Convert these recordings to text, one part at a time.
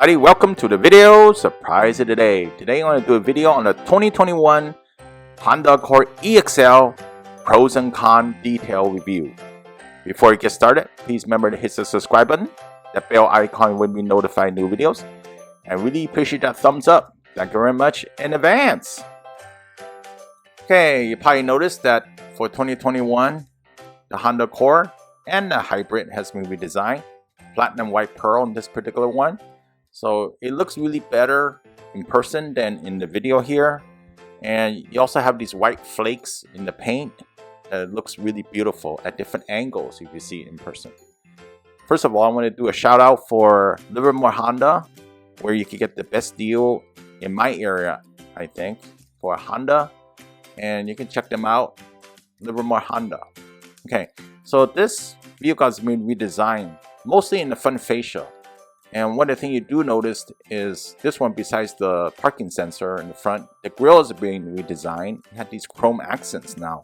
Howdy, welcome to the video surprise of the day. Today I'm going to do a video on the 2021 Honda Accord EXL pros and cons detail review. Before we get started, please remember to hit the subscribe button, the bell icon when we notify new videos. I really appreciate that thumbs up. Thank you very much in advance. Okay, you probably noticed that for 2021, the Honda Accord and the hybrid has been redesigned. Platinum white pearl in this particular one. So it looks really better in person than in the video here. And you also have these white flakes in the paint. It looks really beautiful at different angles if you see it in person. First of all, I want to do a shout out for Livermore Honda, where you can get the best deal in my area, I think, for a Honda. And you can check them out, Livermore Honda. Okay, so this vehicle has been redesigned, mostly in the front fascia. And one of the things you do notice is this one, besides the parking sensor in the front, the grille is being redesigned. It had these chrome accents now.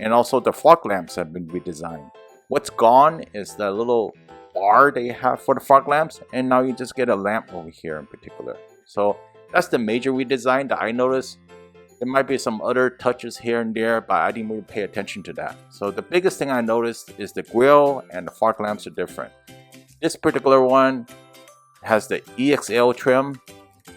And also the fog lamps have been redesigned. What's gone is the little bar that you have for the fog lamps, and now you just get a lamp over here in particular. So that's the major redesign that I noticed. There might be some other touches here and there, but I didn't really pay attention to that. So the biggest thing I noticed is the grille and the fog lamps are different. This particular one has the EXL trim,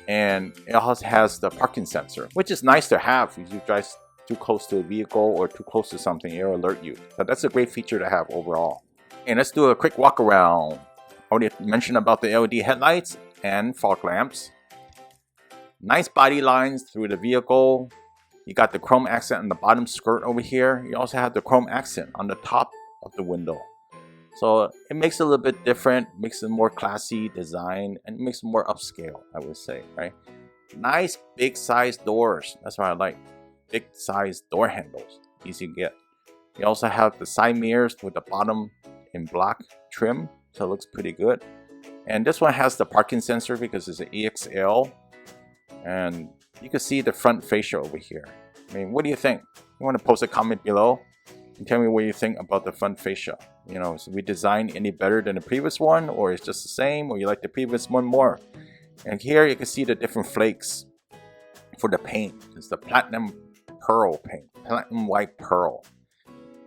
and it also has the parking sensor, which is nice to have if you drive too close to a vehicle or too close to something. It'll alert you. So that's a great feature to have overall. And let's do a quick walk around. I already mentioned about the LED headlights and fog lamps. Nice body lines through the vehicle. You got the chrome accent on the bottom skirt over here. You also have the chrome accent on the top of the window. So it makes it a little bit different, makes it more classy design, and makes it more upscale, I would say, right? Nice big size doors. That's what I like. Big size door handles, easy to get. You also have the side mirrors with the bottom in black trim, so it looks pretty good. And this one has the parking sensor because it's an EXL. And you can see the front fascia over here. I mean, what do you think? You want to post a comment below and tell me what you think about the front fascia. You know, is we designed any better than the previous one, or it's just the same, or you like the previous one more? And here you can see the different flakes for the paint. It's the platinum pearl paint, platinum white pearl.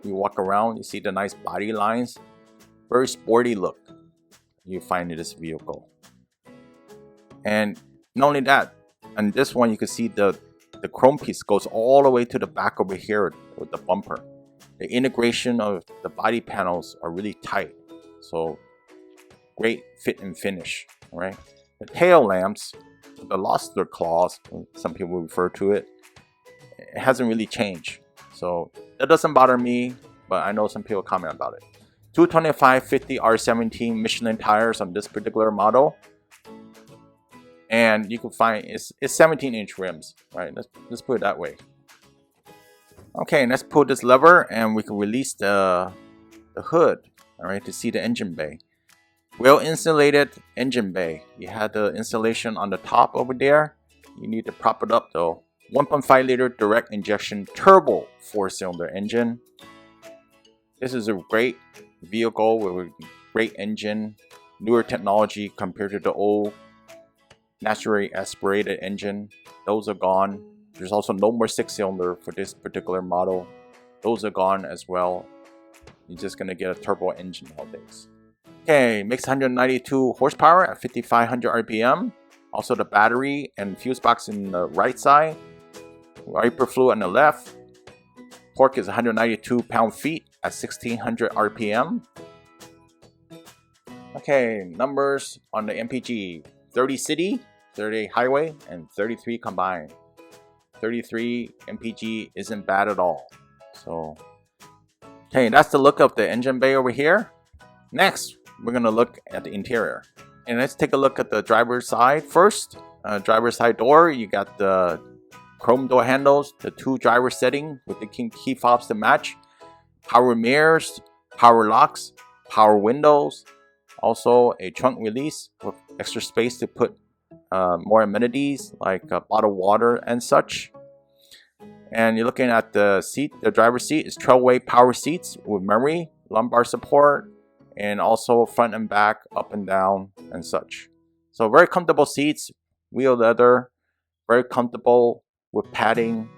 You walk around, you see the nice body lines. Very sporty look you find in this vehicle. And not only that, on this one you can see the chrome piece goes all the way to the back over here with the bumper. The integration of the body panels are really tight, so great fit and finish. All right, the tail lamps, the luster claws, some people refer to it, it hasn't really changed, so that doesn't bother me, but I know some people comment about it. 225/50 R17 Michelin tires on this particular model, and you can find it's 17-inch rims. Right, let's put it that way. Okay, let's pull this lever and we can release the hood, all right, to see the engine bay. Well insulated engine bay. You had the insulation on the top over there. You need to prop it up though. 1.5 liter direct injection turbo 4-cylinder engine. This is a great vehicle with a great engine, newer technology compared to the old naturally aspirated engine. Those are gone. There's also no more 6-cylinder for this particular model. Those are gone as well. You're just going to get a turbo engine nowadays. Okay, makes 192 horsepower at 5,500 RPM. Also the battery and fuse box in the right side. Wiper fluid on the left. Torque is 192 pound-feet at 1,600 RPM. Okay, numbers on the MPG. 30 city, 30 highway, and 33 combined. 33 MPG isn't bad at all. So, okay, that's the look of the engine bay over here. Next, we're gonna look at the interior, and let's take a look at the driver's side first. Driver's side door, you got the chrome door handles, the 2 driver setting with the key fobs to match, power mirrors, power locks, power windows, also a trunk release with extra space to put more amenities like bottled water and such. And you're looking at the seat. The driver's seat is 12-way power seats with memory, lumbar support, and also front and back, up and down, and such. So very comfortable seats, wheel leather, very comfortable with padding,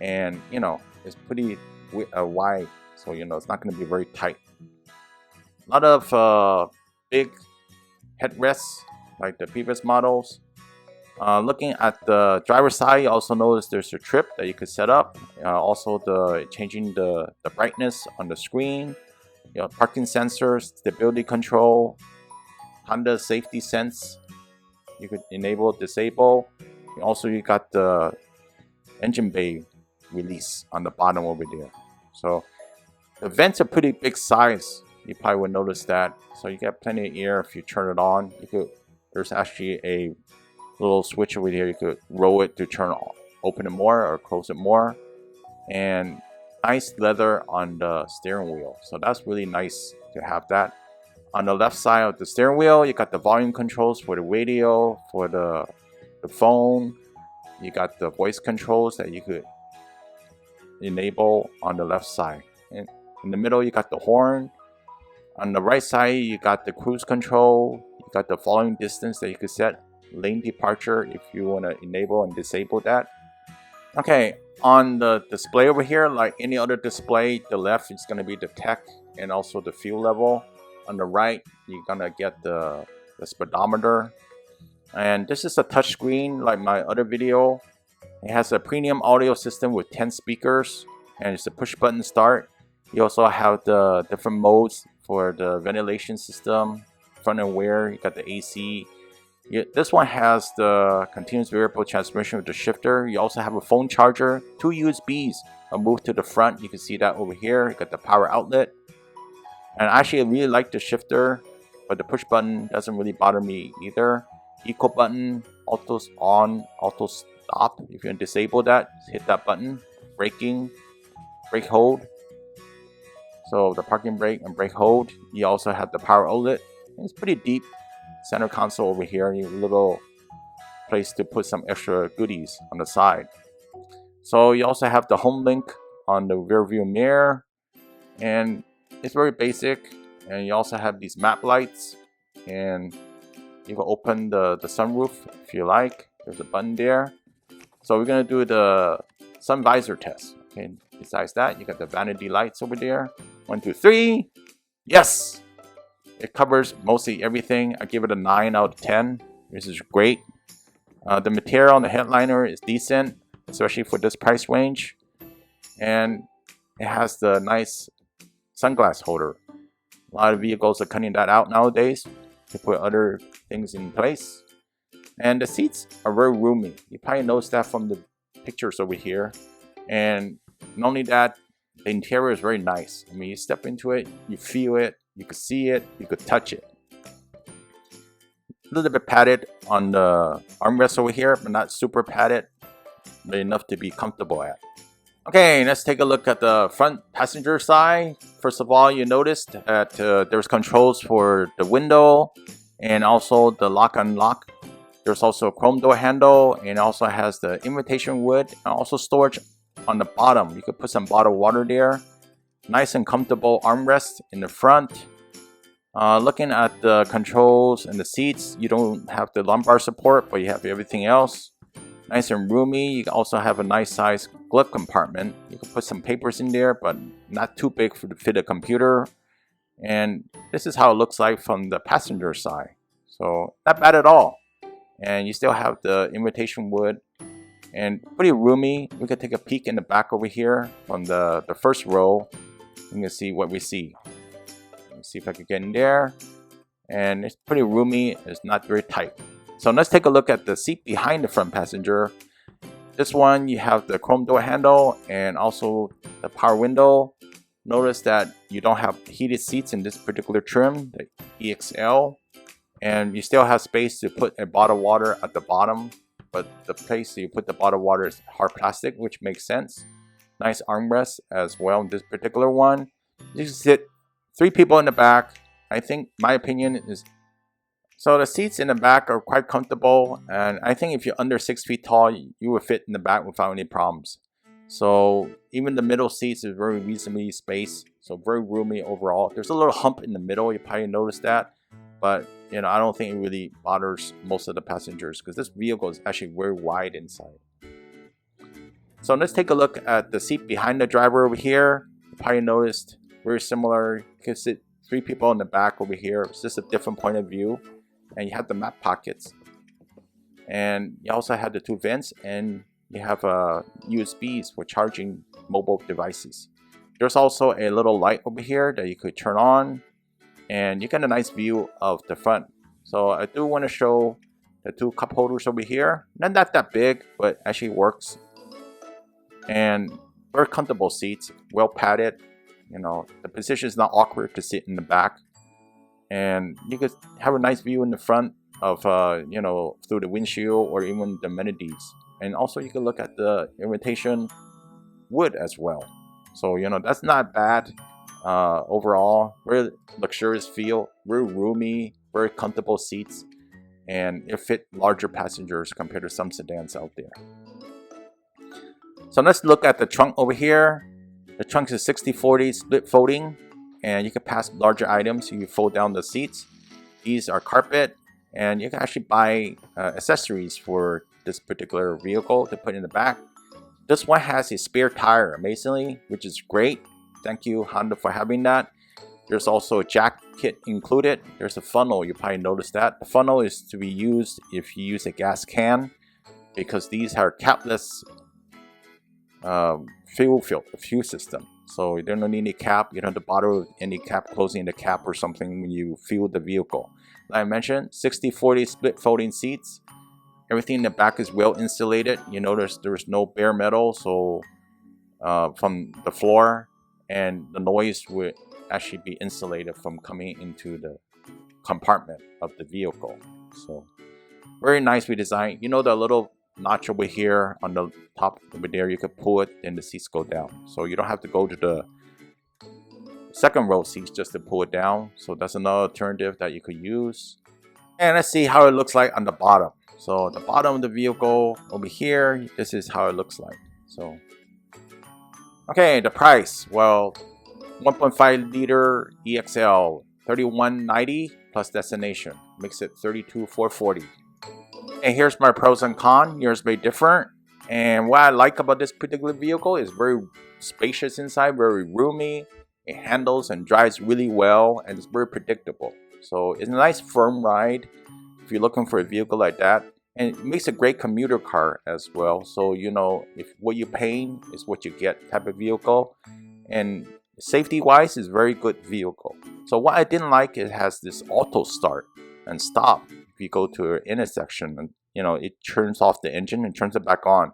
and you know, it's pretty wide, so you know it's not going to be very tight. A lot of big headrests like the previous models. Looking at the driver's side, you also notice there's a trip that you could set up. Also, changing the brightness on the screen. You know, parking sensors, stability control, Honda safety sense. You could enable, disable. Also, you got the engine bay release on the bottom over there. So the vents are pretty big size. You probably would notice that. So you get plenty of air if you turn it on. There's actually a little switch over here. You could roll it to turn it, open it more or close it more. And nice leather on the steering wheel. So that's really nice to have that. On the left side of the steering wheel, you got the volume controls for the radio, for the phone. You got the voice controls that you could enable on the left side. And in the middle, you got the horn. On the right side, you got the cruise control. You got the following distance that you could set. Lane departure if you want to enable and disable that. Okay, on the display over here, like any other display, the left is going to be the tech and also the fuel level. On the right, you're going to get the speedometer. And this is a touch screen like my other video. It has a premium audio system with 10 speakers, and it's a push button start. You also have the different modes for the ventilation system, front and rear. You got the AC. This one has the continuous variable transmission with the shifter. You also have a phone charger, 2 USBs. I'll move to the front. You can see that over here. You got the power outlet. And actually, I really like the shifter, but the push button doesn't really bother me either. Eco button, auto on, auto stop. If you want to disable that, hit that button. Braking, brake hold. So the parking brake and brake hold. You also have the power outlet. It's pretty deep. Center console over here, you have a little place to put some extra goodies on the side. So you also have the home link on the rear view mirror, and it's very basic. And you also have these map lights, and you can open the sunroof if you like. There's a button there. So we're gonna do the sun visor test. Okay. Besides that, you got the vanity lights over there. 1, 2, 3. Yes. It covers mostly everything. I give it a 9 out of 10. This is great. The material on the headliner is decent, especially for this price range. And it has the nice sunglass holder. A lot of vehicles are cutting that out nowadays to put other things in place. And the seats are very roomy. You probably noticed that from the pictures over here. And not only that, the interior is very nice. I mean, you step into it, you feel it. You could see it, you could touch it. A little bit padded on the armrest over here, but not super padded, but enough to be comfortable at. Okay, let's take a look at the front passenger side. First of all, you noticed that there's controls for the window and also the lock unlock. There's also a chrome door handle, and also has the invitation wood and also storage on the bottom. You could put some bottled water there. Nice and comfortable armrest in the front. Looking at the controls and the seats, you don't have the lumbar support, but you have everything else. Nice and roomy. You also have a nice size glove compartment. You can put some papers in there, but not too big to fit a computer. And this is how it looks like from the passenger side. So not bad at all. And you still have the invitation wood and pretty roomy. We can take a peek in the back over here from the first row. You can see what we see. Let's see if I can get in there. And it's pretty roomy. It's not very tight. So let's take a look at the seat behind the front passenger. This one, you have the chrome door handle and also the power window. Notice that you don't have heated seats in this particular trim, the EXL. And you still have space to put a bottle of water at the bottom. But the place you put the bottle of water is hard plastic, which makes sense. Nice armrest as well in this particular one. You can sit 3 people in the back. I think my opinion is, so the seats in the back are quite comfortable, and I think if you're under 6 feet tall, you will fit in the back without any problems. So even the middle seats is very reasonably spaced, so very roomy overall. There's a little hump in the middle, you probably noticed that, but you know, I don't think it really bothers most of the passengers because this vehicle is actually very wide inside. So let's take a look at the seat behind the driver over here. You probably noticed very similar. You can sit 3 people in the back over here. It's just a different point of view. And you have the map pockets. And you also have the 2 vents, and you have USBs for charging mobile devices. There's also a little light over here that you could turn on, and you get a nice view of the front. So I do want to show the 2 cup holders over here. Not that big, but actually works. And very comfortable seats, well padded. You know, the position is not awkward to sit in the back, and you could have a nice view in the front of you know, through the windshield or even the amenities. And also you can look at the invitation wood as well. So you know, that's not bad. Overall, very luxurious feel, very roomy, very comfortable seats, and it fit larger passengers compared to some sedans out there. So let's look at the trunk over here. The trunk is 60/40 split folding, and you can pass larger items. You fold down the seats. These are carpet, and you can actually buy accessories for this particular vehicle to put in the back. This one has a spare tire, amazingly, which is great. Thank you, Honda, for having that. There's also a jack kit included. There's a funnel. You probably noticed that. The funnel is to be used if you use a gas can, because these are capless fuel system. So you don't need any cap. You don't have to bother with any cap, closing the cap or something when you fuel the vehicle. Like I mentioned, 60/40 split folding seats. Everything in the back is well insulated. You notice there's no bare metal, so from the floor, and the noise would actually be insulated from coming into the compartment of the vehicle. So very nice redesign. You know, the little notch over here on the top over there, you could pull it and the seats go down, so you don't have to go to the second row seats just to pull it down. So that's another alternative that you could use. And let's see how it looks like on the bottom. So the bottom of the vehicle over here, this is how it looks like. So okay, the price, well, 1.5 liter EXL, $31.90 plus destination, makes it $32,440. And here's my pros and cons. Yours may differ. And what I like about this particular vehicle is very spacious inside, very roomy. It handles and drives really well, and it's very predictable. So it's a nice firm ride if you're looking for a vehicle like that. And it makes a great commuter car as well. So you know, if what you're paying is what you get type of vehicle. And safety wise, is very good vehicle. So what I didn't like, it has this auto start and stop. If you go to an intersection, and you know, it turns off the engine and turns it back on.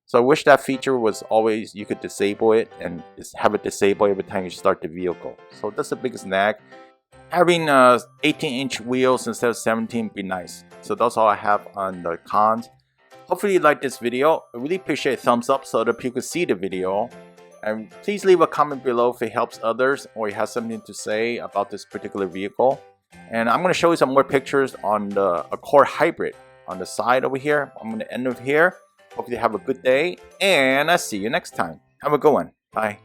So I wish that feature was always, you could disable it and just have it disabled every time you start the vehicle. So that's the biggest snag. Having 18-inch wheels instead of 17 would be nice. So that's all I have on the cons. Hopefully you liked this video. I really appreciate a thumbs up so that people can see the video. And please leave a comment below if it helps others or you have something to say about this particular vehicle. And I'm going to show you some more pictures on the Accord Hybrid on the side over here. I'm going to end over here. Hope you have a good day, and I'll see you next time. Have a good one. Bye.